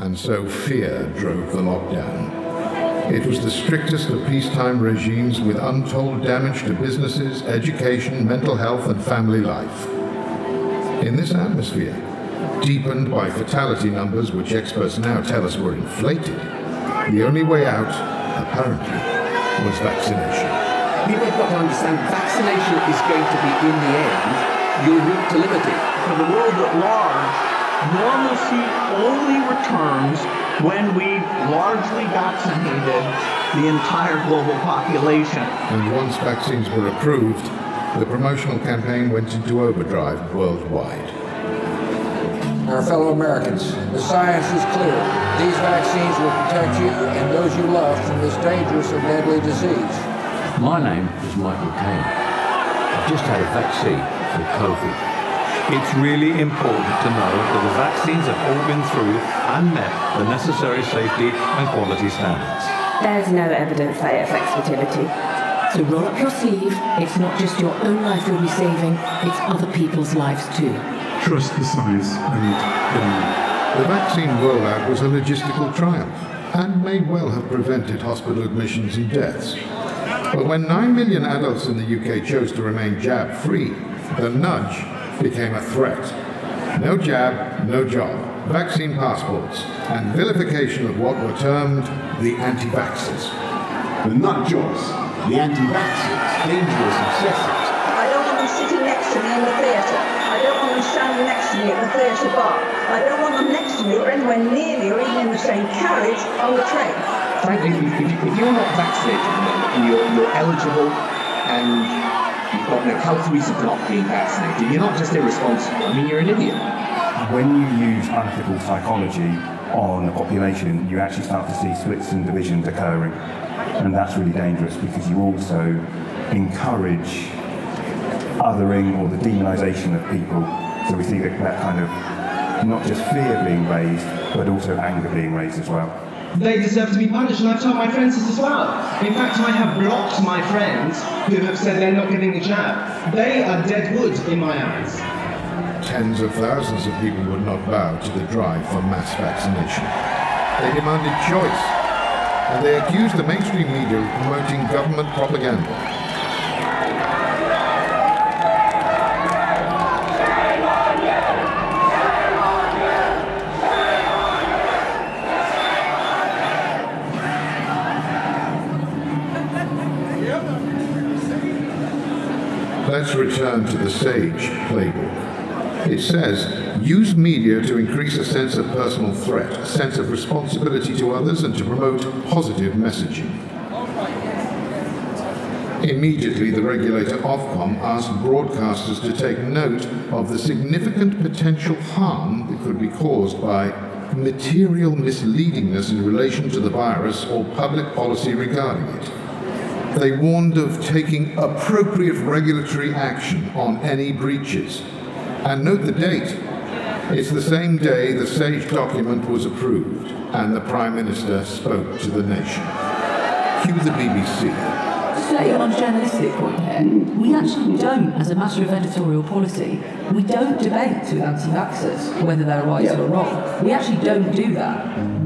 and so fear drove the lockdown. It was the strictest of peacetime regimes with untold damage to businesses, education, mental health, and family life. In this atmosphere, deepened by fatality numbers which experts now tell us were inflated, the only way out, apparently, was vaccination. People have got to understand vaccination is going to be, in the end, your route to liberty. For the world at large, normalcy only returns when we've largely vaccinated the entire global population. And once vaccines were approved, the promotional campaign went into overdrive worldwide. Our fellow Americans, the science is clear. These vaccines will protect you and those you love from this dangerous and deadly disease. My name is Michael Caine. I've just had a vaccine for COVID. It's really important to know that the vaccines have all been through and met the necessary safety and quality standards. There's no evidence that it affects fertility. So roll up your sleeve. It's not just your own life you'll be saving, it's other people's lives too. Trust the science and The vaccine rollout was a logistical triumph and may well have prevented hospital admissions and deaths. But when 9 million adults in the UK chose to remain jab-free, the nudge became a threat. No jab, no job, vaccine passports, and vilification of what were termed the anti-vaxxers. The nut jobs, the anti-vaxxers, dangerous obsessives. I don't want them sitting next to me in the theatre. I don't want them standing next to me at the theatre bar. I don't want them next to me or anywhere near me or even in the same carriage on the train. Frankly, if you're not vaccinated and you're eligible and you've got no health reason for not being vaccinated, you're not just irresponsible, I mean, you're an idiot. When you use unethical psychology on a population, you actually start to see splits and divisions occurring. And that's really dangerous because you also encourage othering or the demonisation of people. So we see that kind of not just fear being raised, but also anger being raised as well. They deserve to be punished, and I've told my friends this as well. In fact, I have blocked my friends who have said they're not getting the jab. They are dead wood in my eyes. Tens of thousands of people would not bow to the drive for mass vaccination. They demanded choice, and they accused the mainstream media of promoting government propaganda. Let's return to the SAGE playbook. It says, use media to increase a sense of personal threat, a sense of responsibility to others, and to promote positive messaging. Immediately, the regulator Ofcom asked broadcasters to take note of the significant potential harm that could be caused by material misleadingness in relation to the virus or public policy regarding it. They warned of taking appropriate regulatory action on any breaches. And note the date. It's the same day the SAGE document was approved and the Prime Minister spoke to the nation. Cue the BBC. Just to let you on a journalistic point here, we actually don't, as a matter of editorial policy, we don't debate with anti-vaxxers whether they're right or wrong. We actually don't do that.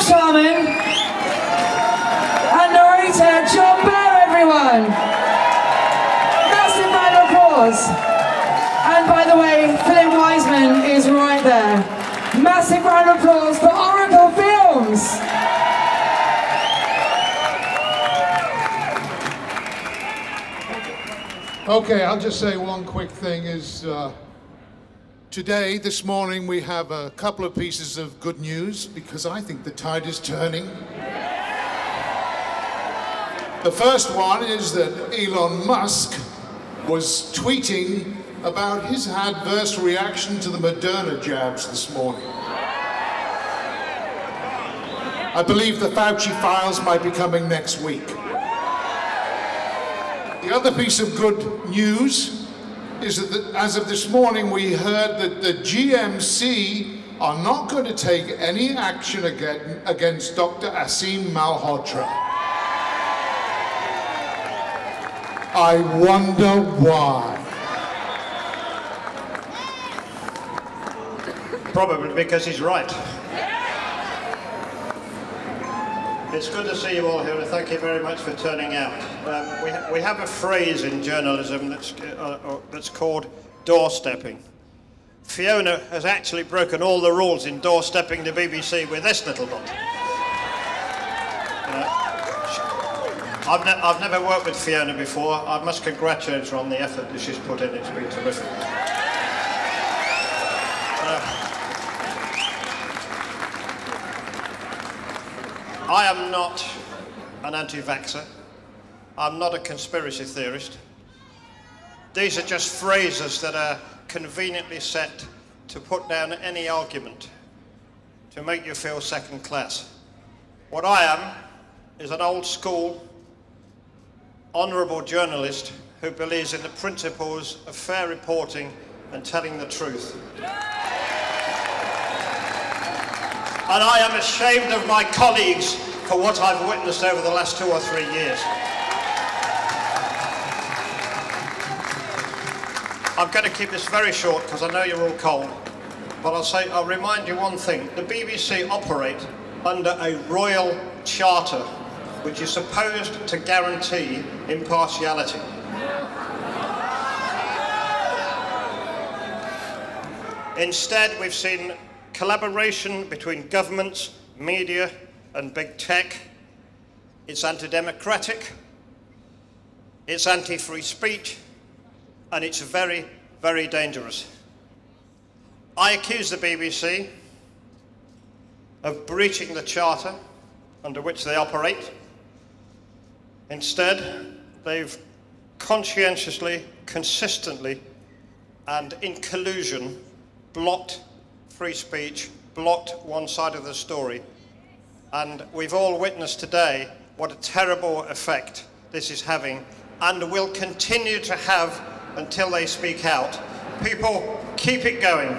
Sharman and narrator John Bowe, everyone. Massive round of applause. And by the way, Philip Wiseman is right there. Massive round of applause for Oracle Films. Okay, I'll just say one quick thing is today, this morning, we have a couple of pieces of good news because I think the tide is turning. The first one is that Elon Musk was tweeting about his adverse reaction to the Moderna jabs this morning. I believe the Fauci files might be coming next week. The other piece of good news is that as of this morning, we heard that the GMC are not going to take any action against Dr. Asim Malhotra. I wonder why. Probably because he's right. It's good to see you all here, and thank you very much for turning out. We have a phrase in journalism that's called doorstepping. Fiona has actually broken all the rules in doorstepping the BBC with this little bit. I've never worked with Fiona before. I must congratulate her on the effort that she's put in. It's been terrific. I am not an anti-vaxxer. I'm not a conspiracy theorist. These are just phrases that are conveniently set to put down any argument, to make you feel second class. What I am is an old school, honourable journalist who believes in the principles of fair reporting and telling the truth. And I am ashamed of my colleagues for what I've witnessed over the last 2 or 3 years. I'm going to keep this very short because I know you're all cold, but I'll remind you one thing. The BBC operate under a royal charter which is supposed to guarantee impartiality. Instead, we've seen collaboration between governments, media, and big tech. It's anti-democratic, it's anti-free speech, and it's very, very dangerous. I accuse the BBC of breaching the charter under which they operate. Instead, they've conscientiously, consistently, and in collusion blocked free speech, blocked one side of the story. And we've all witnessed today what a terrible effect this is having and will continue to have until they speak out. People, keep it going.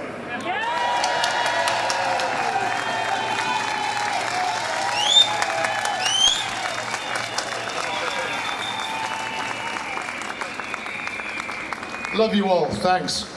Love you all. Thanks.